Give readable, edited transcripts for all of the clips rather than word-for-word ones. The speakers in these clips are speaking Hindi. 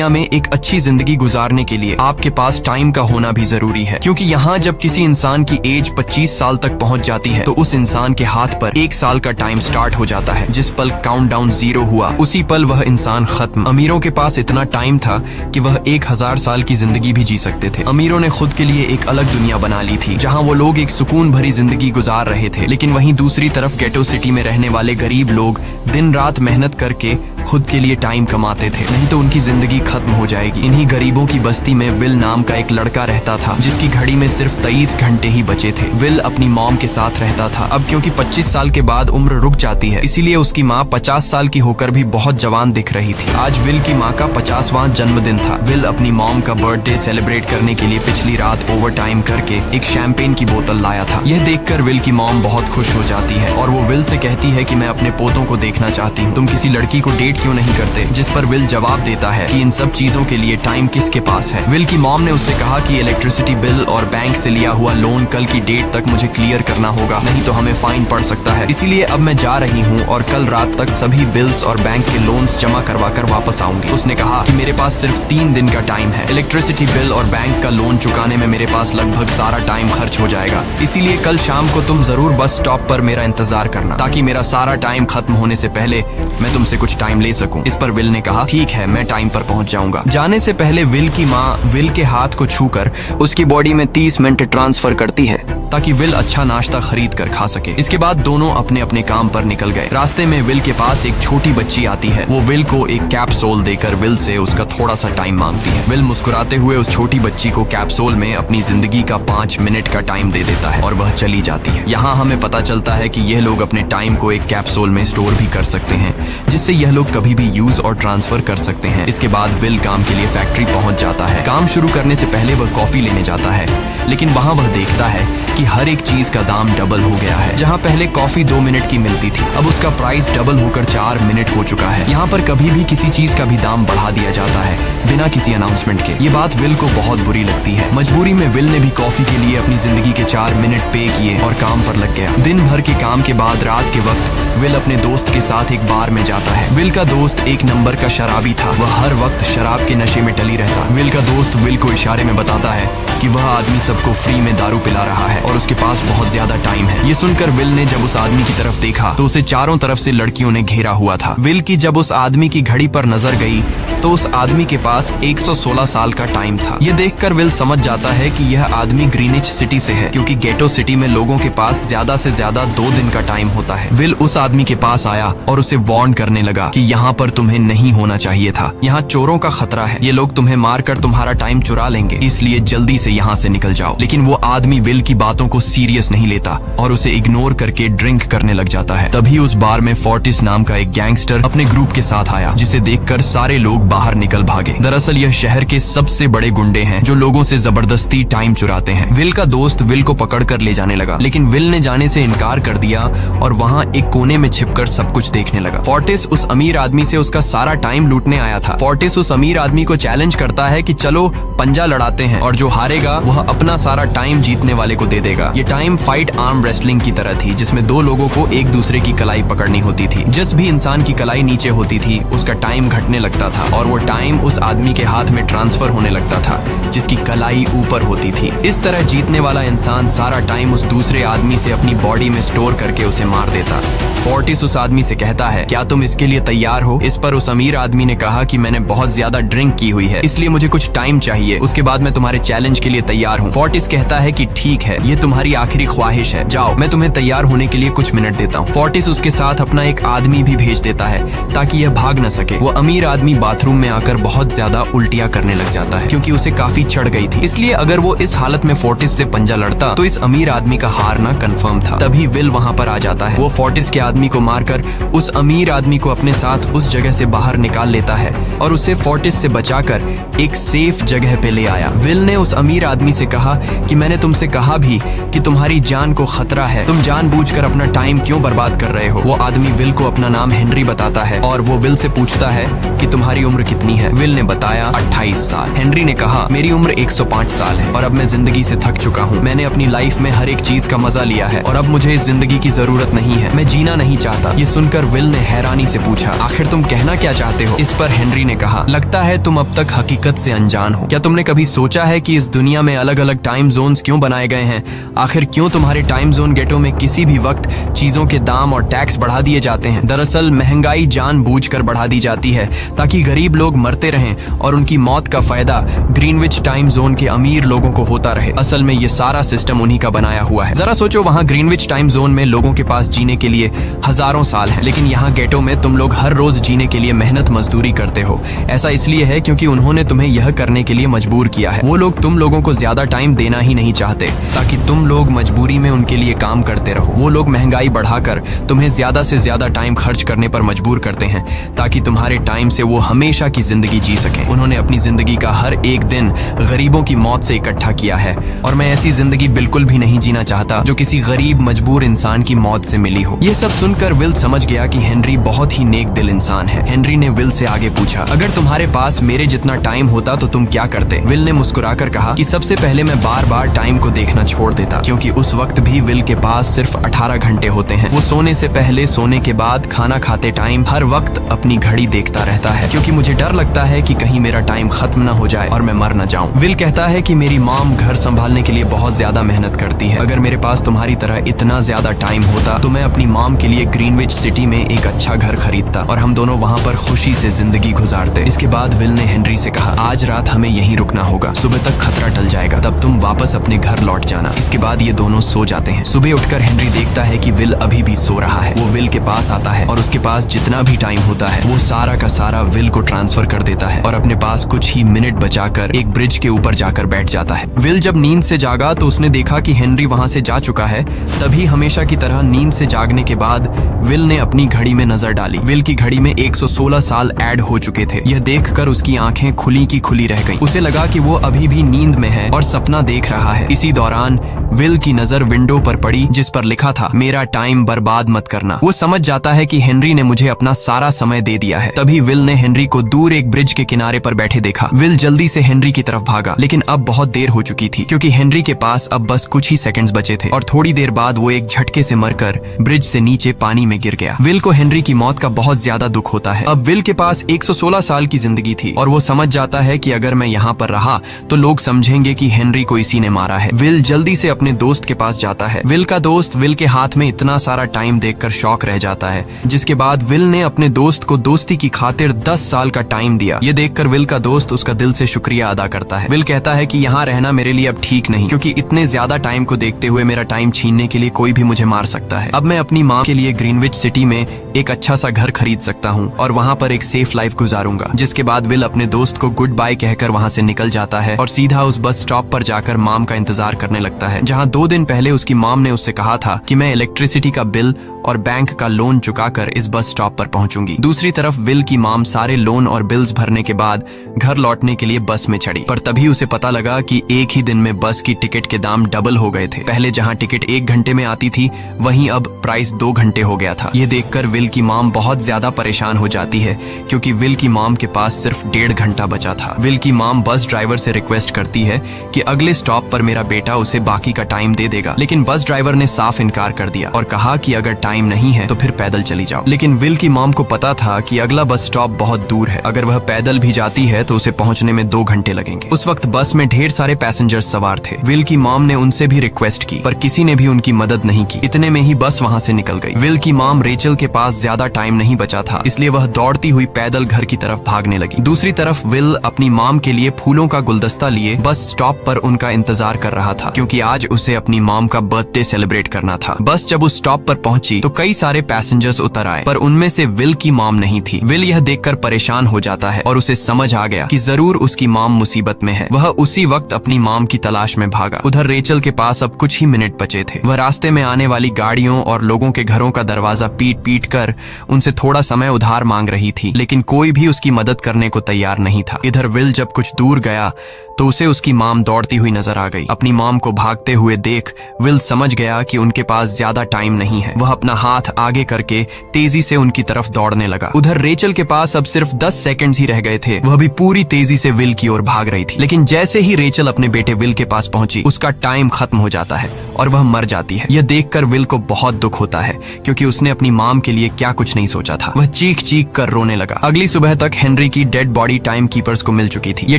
दुनिया में एक अच्छी जिंदगी गुजारने के लिए आपके पास टाइम का होना भी जरूरी है, क्योंकि यहाँ जब किसी इंसान की एज 25 साल तक पहुँच जाती है तो उस इंसान के हाथ पर 1 साल का टाइम स्टार्ट हो जाता है। जिस पल काउंटडाउन 0 हुआ उसी पल वह इंसान खत्म। अमीरों के पास इतना टाइम था कि वह 1000 साल की जिंदगी भी जी सकते थे। अमीरों ने खुद के लिए एक अलग दुनिया बना ली थी जहाँ वो लोग एक सुकून भरी जिंदगी गुजार रहे थे, लेकिन वहीं दूसरी तरफ गेटो सिटी में रहने वाले गरीब लोग दिन रात मेहनत करके खुद के लिए टाइम कमाते थे, नहीं तो उनकी जिंदगी खत्म हो जाएगी। इन्हीं गरीबों की बस्ती में विल नाम का एक लड़का रहता था जिसकी घड़ी में सिर्फ 23 घंटे ही बचे थे। विल अपनी मॉम के साथ रहता था। अब क्योंकि 25 साल के बाद उम्र रुक जाती है, इसीलिए उसकी माँ 50 साल की होकर भी बहुत जवान दिख रही थी। आज विल की माँ का 50वां जन्मदिन था। विल अपनी मॉम का बर्थडे सेलिब्रेट करने के लिए पिछली रात ओवर टाइम करके एक शैंपेन की बोतल लाया था। यह देखकर विल की मॉम बहुत खुश हो जाती है और वो विल से कहती है कि मैं अपने पोतों को देखना चाहती हूँ, तुम किसी लड़की को डेट क्यों नहीं करते? जिस पर विल जवाब देता है कि इन सब चीजों के लिए टाइम किसके पास है। विल की मॉम ने उससे कहा कि इलेक्ट्रिसिटी बिल और बैंक से लिया हुआ लोन कल की डेट तक मुझे क्लियर करना होगा, नहीं तो हमें फाइन पड़ सकता है। इसीलिए अब मैं जा रही हूँ और कल रात तक सभी बिल्स और बैंक के लोन्स जमा करवा कर वापस आऊंगी। उसने कहा कि मेरे पास सिर्फ 3 दिन का टाइम है। इलेक्ट्रिसिटी बिल और बैंक का लोन चुकाने में मेरे पास लगभग सारा टाइम खर्च हो जाएगा, इसीलिए कल शाम को तुम जरूर बस स्टॉप पर मेरा इंतजार करना, ताकि मेरा सारा टाइम खत्म होने से पहले मैं तुमसे कुछ टाइम ले सकूं। इस पर विल ने कहा ठीक है, मैं टाइम पर पहुंच जाऊंगा। जाने से पहले विल की माँ विल के हाथ को छूकर उसकी बॉडी में 30 मिनट ट्रांसफर करती है ताकि विल अच्छा नाश्ता खरीद कर खा सके। इसके बाद दोनों अपने अपने काम पर निकल गए। रास्ते में विल के पास एक छोटी बच्ची आती है। वो विल को एक कैप्सूल देकर विल से उसका थोड़ा सा टाइम मांगती है। विल मुस्कुराते हुए उस छोटी बच्ची को कैप्सूल में अपनी जिंदगी का 5 मिनट का टाइम दे देता है और वह चली जाती है। यहाँ हमें पता चलता है कि यह लोग अपने टाइम को एक कैप्सूल में स्टोर भी कर सकते हैं, जिससे यह लोग कभी भी यूज और ट्रांसफर कर सकते हैं। इसके बाद विल काम के लिए फैक्ट्री पहुंच जाता है। काम शुरू करने से पहले वह कॉफी लेने जाता है, लेकिन वहाँ वह देखता है कि हर एक चीज का दाम डबल हो गया है। जहाँ पहले कॉफी 2 मिनट की मिलती थी, अब उसका प्राइस डबल होकर 4 मिनट हो चुका है। यहाँ पर कभी भी किसी चीज का भी दाम बढ़ा दिया जाता है बिना किसी अनाउंसमेंट के। ये बात विल को बहुत बुरी लगती है। मजबूरी में विल ने भी कॉफी के लिए अपनी जिंदगी के 4 मिनट पे किए और काम पर लग गया। दिन भर के काम के बाद रात के वक्त विल अपने दोस्त के साथ एक बार में जाता है। विल का दोस्त एक नंबर का शराबी था। वह हर वक्त शराब के नशे में टली रहता। विल का दोस्त विल को इशारे में बताता है कि वह आदमी सबको फ्री में दारू पिला रहा है और उसके पास बहुत ज्यादा टाइम है। ये सुनकर विल ने जब उस आदमी की तरफ देखा तो उसे चारों तरफ से लड़कियों ने घेरा हुआ था। विल की जब उस आदमी की घड़ी पर नजर गई तो उस आदमी के पास 116 साल का टाइम था। ये देखकर विल समझ जाता है कि यह आदमी ग्रीनिच सिटी से है, क्योंकि गेटो सिटी में लोगों के पास ज्यादा से ज्यादा 2 दिन का टाइम होता है। विल उस आदमी के पास आया और उसे वार्न करने लगा कि यहाँ पर तुम्हें नहीं होना चाहिए था। यहाँ चोरों का खतरा है। ये लोग तुम्हें मारकर तुम्हारा टाइम चुरा लेंगे, इसलिए जल्दी से यहाँ से निकल जाओ। लेकिन वो आदमी विल की बातों को सीरियस नहीं लेता और उसे इग्नोर करके ड्रिंक करने लग जाता है। तभी उस बार में फोर्टिस नाम का एक गैंगस्टर अपने ग्रुप के साथ आया, जिसे देखकर सारे लोग बाहर निकल भागे। दरअसल यह शहर के सबसे बड़े गुंडे हैं जो लोगों से जबरदस्ती टाइम चुराते हैं। विल का दोस्त विल को पकड़कर ले जाने लगा, लेकिन विल ने जाने से इनकार कर दिया और वहाँ एक कोने में छिपकर सब कुछ देखने लगा। फोर्टिस उस अमीर आदमी से उसका सारा टाइम लूटने आया था। फोर्टिस उस अमीर आदमी को चैलेंज करता है कि चलो पंजा लड़ाते हैं और जो हारेगा वह अपना सारा टाइम जीतने वाले को दे देगा। ये टाइम फाइट आर्म रेसलिंग की तरह थी, जिसमें 2 लोगों को एक दूसरे की कलाई पकड़नी होती थी। जिस भी इंसान की कलाई नीचे होती थी उसका टाइम घटने लगता था और वो टाइम उस आदमी के हाथ में ट्रांसफर होने लगता था जिसकी कलाई ऊपर होती थी। इस तरह जीतने वाला इंसान सारा टाइम उस दूसरे आदमी से अपनी बॉडी में स्टोर करके उसे मार देता। फोर्टिस उस आदमी से कहता है, क्या तुम इसके लिए तैयार हो? इस पर उस अमीर आदमी ने कहा कि मैंने बहुत ज्यादा ड्रिंक की हुई है, इसलिए मुझे कुछ टाइम चाहिए, उसके बाद मैं तुम्हारे चैलेंज के लिए तैयार हूँ। फोर्टिस कहता है कि ठीक है, ये तुम्हारी आखिरी ख्वाहिश है, जाओ, मैं तुम्हें तैयार होने के लिए कुछ मिनट देता हूँ। फोर्टिस उसके साथ अपना एक आदमी भी भेज देता है ताकि यह भाग न सके। वो अमीर आदमी बाथरूम में आकर बहुत ज्यादा उल्टियां करने लग जाता है, क्योंकि उसे काफी चढ़ गई थी। इसलिए अगर वो इस हालत में फोर्टिस से पंजा लड़ता तो इस अमीर आदमी का हारना कंफर्म था। तभी विल वहाँ पर आ जाता है। वो फोर्टिस के आदमी को मारकर उस अमीर आदमी को अपने साथ उस जगह से बाहर निकाल लेता है और उसे फोर्टिस से बचाकर एक सेफ जगह पे ले आया। विल ने उस अमीर आदमी से कहा कि मैंने तुमसे कहा भी कि तुम्हारी जान को खतरा है, तुम जानबूझकर अपना टाइम क्यों बर्बाद कर रहे हो। वो आदमी विल को अपना नाम हेनरी बताता है और वो विल से पूछता है कि तुम्हारी उम्र कितनी है। विल ने बताया 28 साल। हेनरी ने कहा मेरी उम्र 105 साल है और अब मैं जिंदगी से थक चुका हूँ। मैंने अपनी लाइफ में हर एक चीज का मजा लिया है और अब मुझे इस जिंदगी की जरूरत नहीं है, मैं जीना नहीं चाहता। ये सुनकर विल ने हैरानी से पूछा आखिर तुम कहना क्या चाहते हो। इस पर हेनरी ने कहा लगता है तुम अब तक हकीकत से अनजान हो। क्या तुमने कभी सोचा है कि इस दुनिया में अलग अलग टाइम जोन्स क्यों बनाए गए हैं? आखिर क्यों तुम्हारे टाइम जोन गेटो में किसी भी वक्त चीजों के दाम और टैक्स बढ़ा दिए जाते हैं? दरअसल महंगाई जानबूझकर बढ़ा दी जाती है ताकि गरीब लोग मरते रहें और उनकी मौत का फायदा ग्रीनविच टाइम जोन के अमीर लोगों को होता रहे। असल में ये सारा सिस्टम उन्हीं का बनाया हुआ है। जरा सोचो, वहाँ ग्रीनविच टाइम जोन में लोगों के पास जीने के लिए हजारों साल हैं, लेकिन यहाँ गेटो में तुम लोग हर रोज जीने के लिए मेहनत मजदूरी करते हो। ऐसा इसलिए है क्योंकि उन्होंने तुम्हें यह करने के लिए मजबूर किया है। वो लोग तुम लोगों को ज्यादा टाइम देना ही नहीं चाहते ताकि तुम लोग मजबूरी में उनके लिए काम करते रहो। वो लोग महंगाई बढ़ाकर तुम्हें ज्यादा से ज्यादा टाइम खर्च करने पर मजबूर करते हैं ताकि तुम्हारे टाइम से वो हमेशा की जिंदगी जी सके। उन्होंने अपनी जिंदगी का हर एक दिन गरीबों की मौत से इकट्ठा किया है और मैं ऐसी जिंदगी बिल्कुल भी नहीं जीना चाहता जो किसी गरीब मजबूर इंसान की मौत से मिली हो। ये सब सुनकर विल समझ गया कि हेनरी बहुत ही नेक दिल इंसान है। हेनरी ने विल से आगे पूछा अगर तुम्हारे पास मेरे जितना टाइम होता तो तुम क्या करते? विल ने मुस्कुराकर कहा कि सबसे पहले मैं बार बार टाइम को देखना छोड़ देता, क्योंकि उस वक्त भी विल के पास सिर्फ 18 घंटे होते हैं। वो सोने से पहले, सोने के बाद, खाना खाते टाइम हर वक्त अपनी घड़ी देखता रहता है, क्योंकि मुझे डर लगता है कि कहीं मेरा टाइम खत्म ना हो जाए और मैं मर न जाऊं। विल कहता है कि मेरी मॉम घर संभालने के लिए बहुत ज्यादा मेहनत करती है। अगर मेरे पास तुम्हारी तरह इतना ज्यादा टाइम होता तो मैं अपनी मॉम के लिए ग्रीनविच सिटी में एक अच्छा घर खरीदता और हम दोनों वहाँ पर खुशी से जिंदगी गुजारते। इसके बाद विल ने हेनरी से कहा आज रात हमें यहीं रुकना होगा, सुबह तक खतरा टल जाएगा, तब तुम वापस अपने घर लौट जाना। इसके बाद ये दोनों सो जाते हैं। सुबह उठकर हेनरी देखता है कि विल अभी भी सो रहा है। वो विल के पास आता है और उसके पास जितना भी टाइम होता है वो सारा का सारा विल को ट्रांसफर कर देता है और अपने पास कुछ ही मिनट बचाकर एक ब्रिज के ऊपर जाकर बैठ जाता है। विल जब नींद से जागा तो उसने देखा कि हेनरी वहां से जा चुका है। तभी हमेशा की तरह नींद से जागने के बाद विल ने अपनी घड़ी में नजर डाली। विल की घड़ी में 116 साल ऐड हो चुके थे। यह देखकर उसकी आंखें खुली की खुली रह गईं। उसे लगा कि वो अभी भी नींद में है और सपना देख रहा है। इसी दौरान विल की नजर विंडो पर पड़ी जिस पर लिखा था मेरा टाइम बर्बाद मत करना। वो समझ जाता है कि हेनरी ने मुझे अपना सारा समय दे दिया है। तभी विल ने हेनरी को दूर एक ब्रिज के किनारे पर बैठे देखा। विल जल्दी से हेनरी की तरफ भागा, लेकिन अब बहुत देर हो चुकी थी क्योंकि हेनरी के पास अब बस कुछ ही सेकंड्स बचे थे और थोड़ी देर बाद वो एक झटके से मरकर ब्रिज से नीचे पानी में गिर गया। विल को हेनरी की मौत का बहुत ज्यादा दुख होता है। अब विल के पास 116 साल की जिंदगी थी और वो समझ जाता है कि अगर मैं यहाँ पर रहा तो लोग समझेंगे कि हेनरी को इसी ने मारा है। विल जल्दी से अपने दोस्त के पास जाता है। विल का दोस्त विल के हाथ में इतना सारा टाइम देखकर शॉक रह जाता है, जिसके बाद विल ने अपने दोस्त को दोस्ती की खातिर 10 साल का टाइम दिया। ये देखकर विल का दोस्त उसका दिल से शुक्रिया अदा करता है। विल कहता है कि यहाँ रहना मेरे लिए अब ठीक नहीं, क्योंकि इतने ज्यादा टाइम को देखते हुए मेरा टाइम छीनने के लिए कोई भी मुझे मार सकता है। अब मैं अपनी माँ के लिए ग्रीनविच सिटी में एक अच्छा सा घर खरीद सकता हूँ और वहाँ पर एक सेफ लाइफ गुजारूंगा। जिसके बाद विल अपने दोस्त को गुड बाय कहकर वहाँ से निकल जाता है और सीधा उस बस स्टॉप पर जाकर मॉम का इंतजार करने लगता है, जहाँ 2 दिन पहले उसकी मॉम ने उससे कहा था कि मैं इलेक्ट्रिसिटी का बिल और बैंक का लोन चुकाकर इस बस स्टॉप पर पहुंचूंगी। दूसरी तरफ विल की मॉम सारे लोन और बिल्स भरने के बाद घर लौटने के लिए बस में चढ़ी, पर तभी उसे पता लगा कि एक ही दिन में बस की टिकट के दाम डबल हो गए थे। पहले जहां टिकट 1 घंटे में आती थी वहीं अब प्राइस 2 घंटे हो गया था। ये देखकर विल की मॉम बहुत ज्यादा परेशान हो जाती है क्योंकि विल की मॉम के पास सिर्फ 1.5 घंटा बचा था। विल की मॉम बस ड्राइवर से रिक्वेस्ट करती है कि अगले स्टॉप पर मेरा बेटा उसे बाकी का टाइम दे देगा, लेकिन बस ड्राइवर ने साफ इनकार कर दिया और कहा कि अगर टाइम नहीं है तो फिर पैदल चली जाओ। लेकिन विल की मॉम को पता था कि अगला बस स्टॉप बहुत दूर है, अगर वह पैदल भी जाती है तो उसे पहुंचने में 2 घंटे लगेंगे। उस वक्त बस में ढेर सारे पैसेंजर्स सवार थे। विल की मॉम ने उनसे भी रिक्वेस्ट की पर किसी ने भी उनकी मदद नहीं की। इतने में ही बस वहां से निकल गई। विल की मॉम रेचल के पास ज्यादा टाइम नहीं बचा था, इसलिए वह दौड़ती हुई पैदल घर की तरफ भागने लगी। दूसरी तरफ विल अपनी मॉम के लिए फूलों का गुलदस्ता लिए बस स्टॉप पर उनका इंतजार कर रहा था, क्योंकि आज उसे अपनी मॉम का बर्थडे सेलिब्रेट करना था। बस जब उस स्टॉप पर पहुंची तो कई सारे पैसेंजर्स उतर आए, पर उनमें से विल की मॉम नहीं थी। विल यह देखकर परेशान हो जाता है और उसे समझ आ गया कि जरूर उसकी मॉम मुसीबत में है। वह उसी वक्त अपनी मॉम की तलाश में भागा। उधर रेचल के पास अब कुछ ही मिनट बचे थे। वह रास्ते में आने वाली गाड़ियों और लोगों के घरों का दरवाजा पीट पीट कर उनसे थोड़ा समय उधार मांग रही थी, लेकिन कोई भी उसकी मदद करने को तैयार नहीं था। इधर विल जब कुछ दूर गया तो उसे उसकी मॉम दौड़ती हुई नजर आ गई। अपनी मॉम को भागते हुए देख विल समझ गया कि उनके पास ज्यादा टाइम नहीं है। वह अपना हाथ आगे करके तेजी से उनकी तरफ दौड़ने लगा। उधर रेचल के पास अब सिर्फ 10 सेकंड्स ही रह गए थे। वह भी पूरी तेजी से विल की ओर भाग रही थी, लेकिन जैसे ही रेचल अपने बेटे विल के पास पहुंची, उसका टाइम खत्म हो जाता है और वह मर जाती है। यह देखकर विल को बहुत दुख होता है, क्योंकि उसने अपनी मॉम के लिए क्या कुछ नहीं सोचा था। वह चीख चीख कर रोने लगा। अगली सुबह तक हेनरी की डेड बॉडी टाइम कीपर्स को मिल चुकी थी। ये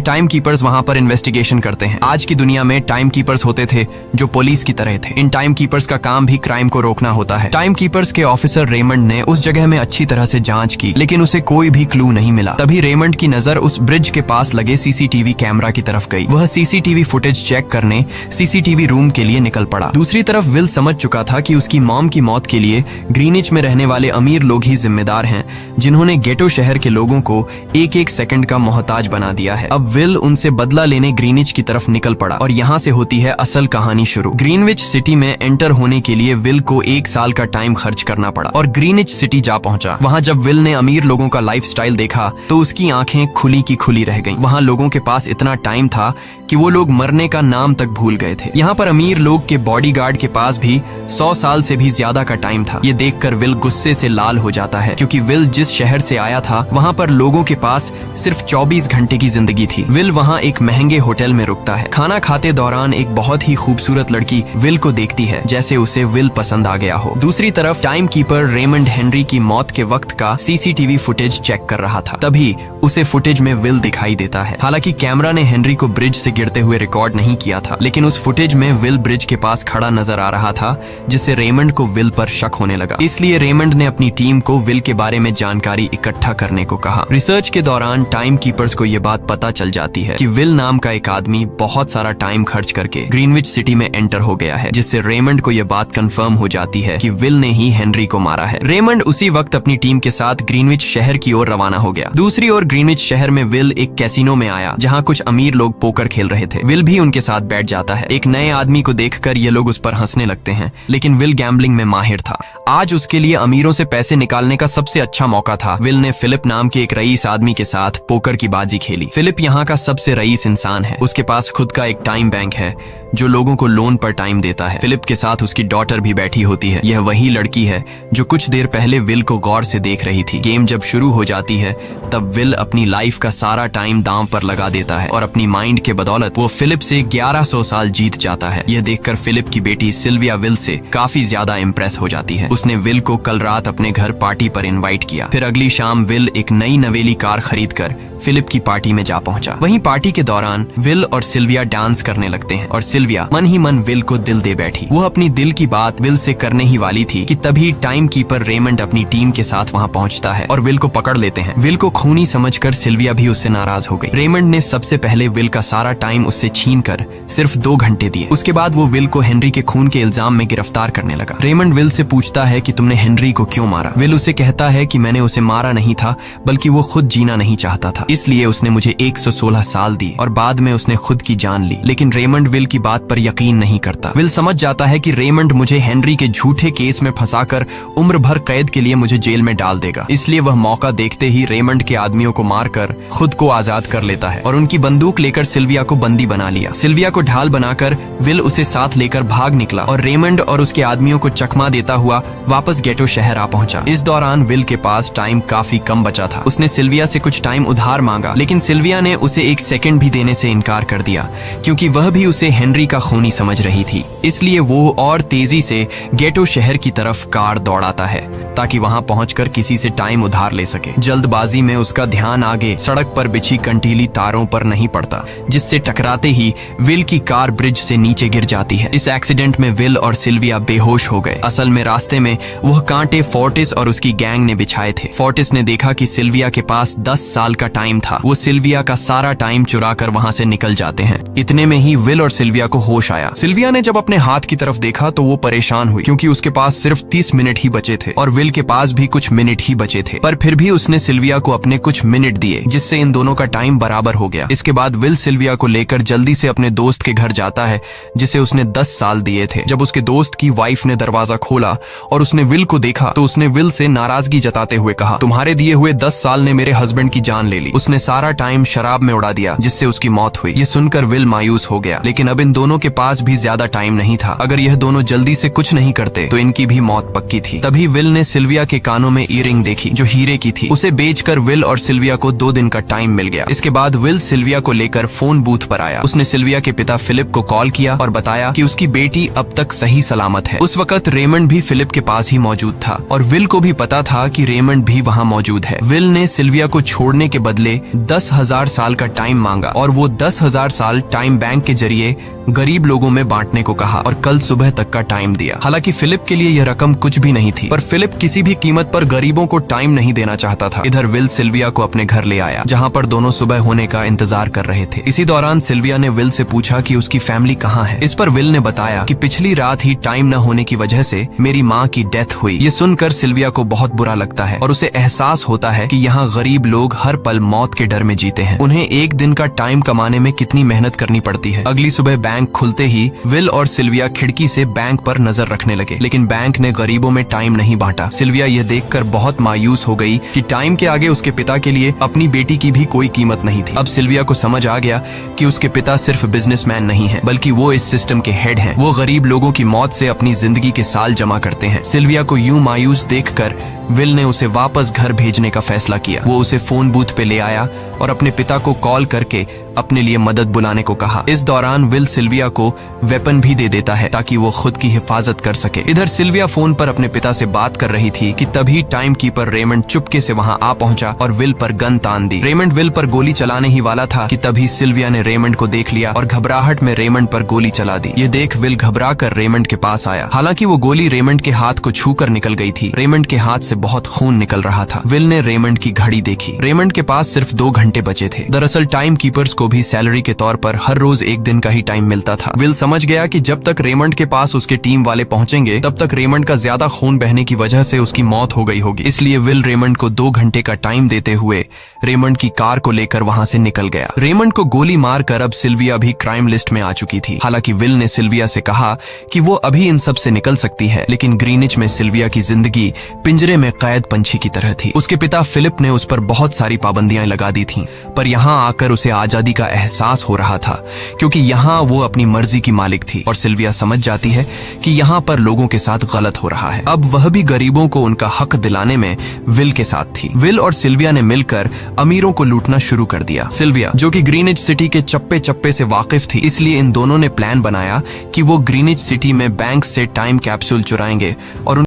टाइम कीपर्स वहां पर इन्वेस्टिगेशन करते हैं। आज की दुनिया में टाइम कीपर्स होते थे जो पुलिस की तरह थे। इन टाइम कीपर्स का काम भी क्राइम को रोकना होता है। टाइम कीपर्स के ऑफिसर रेमंड ने उस जगह में अच्छी तरह से जांच की, लेकिन उसे कोई भी क्लू नहीं मिला। तभी रेमंड की नजर उस ब्रिज के पास लगे सीसीटीवी कैमरा की तरफ गई। वह सीसीटीवी फुटेज चेक करने सीसीटीवी रूम के लिए निकल पड़ा। दूसरी तरफ विल समझ चुका था कि उसकी मॉम की मौत के लिए ग्रीनिच में रहने वाले अमीर लोग ही जिम्मेदार हैं, जिन्होंने गेटो शहर के लोगों को एक एक सेकंड का मोहताज बना दिया है। अब विल उनसे बदला लेने ग्रीनिच की तरफ निकल पड़ा और यहाँ से होती है असल कहानी शुरू। ग्रीनविच सिटी में एंटर होने के लिए विल को 1 साल का टाइम खर्च करना पड़ा और ग्रीनिच सिटी जा पहुंचा। वहाँ जब विल ने अमीर लोगों का लाइफस्टाइल देखा तो उसकी आंखें खुली की खुली रह गईं। वहाँ लोगों के पास इतना टाइम था कि वो लोग मरने का नाम तक भूल गए थे। यहाँ पर अमीर लोग के बॉडीगार्ड के पास भी 100 साल से भी ज्यादा का टाइम था। ये देखकर विल गुस्से से लाल हो जाता है, क्योंकि विल जिस शहर से आया था वहाँ पर लोगों के पास सिर्फ 24 घंटे की जिंदगी थी। विल वहाँ एक महंगे होटल में रुकता है। खाना खाते दौरान एक बहुत ही खूबसूरत लड़की विल को देखती है, जैसे उसे विल पसंद आ गया हो। दूसरी तरफ टाइम कीपर रेमंड हेनरी की मौत के वक्त का सीसीटीवी फुटेज चेक कर रहा था। तभी उसे फुटेज में विल दिखाई देता है। हालांकि कैमरा ने हेनरी को ब्रिज से गिरते हुए रिकॉर्ड नहीं किया था, लेकिन उस फुटेज में विल ब्रिज के पास खड़ा नजर आ रहा था, जिससे रेमंड को विल पर शक होने लगा। इसलिए रेमंड ने अपनी टीम को विल के बारे में जानकारी इकट्ठा करने को कहा। रिसर्च के दौरान टाइम कीपर्स को यह बात पता चल जाती है कि विल नाम का एक आदमी बहुत सारा टाइम खर्च करके ग्रीनविच सिटी में एंटर हो गया है, जिससे रेमंड को यह बात कंफर्म हो जाती है कि विल ने ही हेनरी को मारा है। रेमंड उसी वक्त अपनी टीम के साथ ग्रीनविच शहर की ओर रवाना हो गया। दूसरी ओर ग्रीनविच शहर में विल एक कैसीनो में आया, जहाँ कुछ अमीर लोग पोकर खेल रहे थे। विल भी उनके साथ बैठ जाता है। एक नए आदमी को देखकर ये लोग उस पर हंसने लगते हैं, लेकिन विल गैम्बलिंग में माहिर था। आज उसके लिए अमीरों से पैसे निकालने का सबसे अच्छा मौका था। विल ने फिलिप नाम के एक रईस आदमी के साथ पोकर की बाजी खेली। फिलिप यहाँ का सबसे रईस इंसान है। उसके पास खुद का एक टाइम बैंक है जो लोगों को लोन पर टाइम देता है। फिलिप के साथ उसकी डॉटर भी बैठी होती है। यह वही लड़की है जो कुछ देर पहले विल को गौर से देख रही थी। गेम जब शुरू हो जाती है तब विल अपनी लाइफ का सारा टाइम दांव पर लगा देता है और अपनी माइंड के बदौलत वो फिलिप से 1100 साल जीत जाता है। यह देखकर फिलिप की बेटी सिल्विया विल से काफी ज्यादा इम्प्रेस हो जाती है। उसने विल को कल रात अपने घर पार्टी पर इनवाइट किया। फिर अगली शाम विल एक नई नवेली कार खरीदकर फिलिप की पार्टी में जा पहुंचा। वहीं पार्टी के दौरान विल और सिल्विया डांस करने लगते हैं और सिल्विया मन ही मन विल को दिल दे बैठी। वो अपनी दिल की बात विल से करने ही वाली थी कि तभी टाइम कीपर रेमंड अपनी टीम के साथ वहां पहुंचता है और विल को पकड़ लेते हैं। विल को खूनी समझकर सिल्विया भी उससे नाराज हो गई। रेमंड ने सबसे पहले विल का सारा टाइम उससे छीनकर सिर्फ 2 घंटे दिए। उसके बाद वो विल को हेनरी के खून के इल्जाम में गिरफ्तार करने लगा। रेमंड विल से पूछता है कि तुमने हेनरी को क्यों मारा। विल उसे कहता है कि मैंने उसे मारा नहीं था, बल्कि वो खुद जीना नहीं चाहता था, इसलिए उसने मुझे 116 साल दिए और बाद में उसने खुद की जान ली। लेकिन रेमंड विल की बात पर यकीन नहीं करता। विल समझ जाता है कि रेमंड मुझे हेनरी के झूठे केस में फंसाकर उम्र भर कैद के लिए मुझे जेल में डाल देगा। इसलिए वह मौका देखते ही रेमंड के आदमियों को मारकर खुद को आजाद कर लेता है और उनकी बंदूक लेकर सिल्विया को बंदी बना लिया। सिल्विया को ढाल बनाकर विल उसे साथ लेकर भाग निकला और रेमंड और उसके आदमियों को चकमा देता हुआ वापस गेटो शहर आ पहुंचा। इस दौरान विल के पास टाइम काफी कम बचा था। उसने सिल्विया से कुछ टाइम उधार मांगा, लेकिन सिल्विया ने उसे 1 सेकंड भी देने से इनकार कर दिया, क्योंकि वह भी उसे हेनरी का खूनी समझ रही थी। इसलिए वो और तेजी से गेटो शहर की तरफ कार दौड़ाता है ताकि वहां पहुंचकर किसी से टाइम उधार ले सके। जल्दबाजी में उसका ध्यान आगे सड़क पर बिछी कंटीली तारों पर नहीं पड़ता, जिससे टकराते ही विल की कार ब्रिज से नीचे गिर जाती है। इस एक्सीडेंट में विल और सिल्विया बेहोश हो गए। असल में रास्ते में वह कांटे फोर्टिस और उसकी गैंग ने बिछाए थे। फोर्टिस ने देखा कि सिल्विया के पास 10 साल का टाइम था। वो सिल्विया का सारा टाइम चुरा कर वहां से निकल जाते हैं। इतने में ही विल और सिल्विया को होश आया। सिल्विया ने जब अपने हाथ की तरफ देखा तो वो परेशान हुई, क्योंकि उसके पास सिर्फ 30 मिनट ही बचे थे और विल के पास भी कुछ मिनट ही बचे थे। पर फिर भी उसने सिल्विया को अपने कुछ मिनट दिए, जिससे इन दोनों का टाइम बराबर हो गया। इसके बाद विल सिल्विया को लेकर जल्दी से अपने दोस्त के घर जाता है, जिसे उसने 10 साल दिए थे। जब उसके दोस्त की वाइफ ने दरवाजा खोला और उसने विल को देखा तो उसने विल से नाराजगी जताते हुए कहा, तुम्हारे दिए हुए 10 साल ने मेरे हस्बैंड की जान ले ली। उसने सारा टाइम शराब में उड़ा दिया, जिससे उसकी मौत हुई। ये सुनकर विल मायूस हो गया, लेकिन अब इन दोनों के पास भी ज्यादा टाइम नहीं था। अगर यह दोनों जल्दी से कुछ नहीं करते तो इनकी भी मौत पक्की थी। तभी विल ने सिल्विया के कानों में ईयरिंग देखी, जो हीरे की थी। उसे बेचकर विल और सिल्विया को 2 दिन का टाइम मिल गया। इसके बाद विल सिल्विया को लेकर फोन बूथ पर आया। उसने सिल्विया के पिता फिलिप को कॉल किया और बताया कि उसकी बेटी अब तक सही सलामत है। उस वक्त रेमंड भी फिलिप के पास ही मौजूद था और विल को भी पता था कि रेमंड भी वहाँ मौजूद है। विल ने सिल्विया को छोड़ने के बदले 10,000 साल का टाइम मांगा और वो 10,000 साल टाइम बैंक के जरिए गरीब लोगों में बांटने को कहा और कल सुबह तक का टाइम दिया। हालांकि फिलिप के लिए यह रकम कुछ भी नहीं थी, पर फिलिप किसी भी कीमत पर गरीबों को टाइम नहीं देना चाहता था। इधर विल सिल्विया को अपने घर ले आया, जहाँ पर दोनों सुबह होने का इंतजार कर रहे थे। इसी दौरान सिल्विया ने विल से पूछा कि उसकी फैमिली कहाँ है। इस पर विल ने बताया कि पिछली रात ही टाइम न होने की वजह से मेरी माँ की डेथ हुई। ये सुनकर सिल्विया को बहुत बुरा लगता है और उसे एहसास होता है कि यहाँ गरीब लोग हर पल मौत के डर में जीते हैं। उन्हें एक दिन का टाइम कमाने में कितनी मेहनत करनी पड़ती है। अगली सुबह बैंक खुलते ही विल और सिल्विया खिड़की से बैंक पर नजर रखने लगे, लेकिन बैंक ने गरीबों में टाइम नहीं बांटा। सिल्विया यह देखकर बहुत मायूस हो गई कि टाइम के आगे उसके पिता के लिए अपनी बेटी की भी कोई कीमत नहीं थी। अब सिल्विया को समझ आ गया कि उसके पिता सिर्फ बिजनेसमैन नहीं है, बल्कि वो इस सिस्टम के हेड हैं। वो गरीब लोगों की मौत से अपनी जिंदगी के साल जमा करते हैं। सिल्विया को यूं मायूस देखकर विल ने उसे वापस घर भेजने का फैसला किया। वो उसे फोन बूथ पे ले आया और अपने पिता को कॉल करके अपने लिए मदद बुलाने को कहा। इस दौरान विल सिल्विया को वेपन भी दे देता है ताकि वो खुद की हिफाजत कर सके। इधर सिल्विया फोन पर अपने पिता से बात कर रही थी कि तभी टाइम कीपर रेमंड चुपके से वहां आ पहुंचा और विल पर गन तान दी। रेमंड विल पर गोली चलाने ही वाला था कि तभी सिल्विया ने रेमंड को देख लिया और घबराहट में रेमंड पर गोली चला दी। ये देख विल घबरा कर रेमंड के पास आया। हालांकि वो गोली रेमंड के हाथ को छू कर निकल गई थी। रेमंड के हाथ से बहुत खून निकल रहा था। विल ने रेमंड की घड़ी देखी। रेमंड के पास सिर्फ 2 घंटे बचे थे। दरअसल टाइम कीपर्स को भी सैलरी के तौर पर हर रोज 1 दिन का ही टाइम मिलता था। विल समझ गया कि जब तक रेमंड के पास उसके टीम वाले पहुंचेंगे तब तक रेमंड का ज्यादा खून बहने की वजह से उसकी मौत हो गई होगी। इसलिए विल रेमंड को 2 घंटे का टाइम देते हुए रेमंड की कार को लेकर वहां से निकल गया। रेमंड को गोली मारकर अब सिल्विया भी क्राइम लिस्ट में आ चुकी थी। हालांकि विल ने सिल्विया से कहा कि वो अभी इन सब से निकल सकती है, लेकिन ग्रीनिच में सिल्विया की जिंदगी पिंजरे में कैद पंछी की तरह थी। उसके पिता फिलिप ने उस पर बहुत सारी पाबंदियां लगा दी थीं, पर यहाँ आकर उसे आजादी का एहसास हो रहा था, क्योंकि यहाँ वो अपनी मर्जी की मालिक थी और सिल्विया समझ जाती है कि यहाँ पर लोगों के साथ गलत हो रहा है। अब वह भी गरीबों को उनका हक दिलाने में विल के साथ थी। विल और सिल्विया ने मिलकर अमीरों को लूटना शुरू कर दिया। सिल्विया, जो कि ग्रीनिच सिटी के चप्पे चप्पे से वाकिफ थी, इसलिए इन दोनों ने प्लान बनाया कि वो ग्रीनिच सिटी में बैंक से टाइम कैप्सूल चुराएंगे और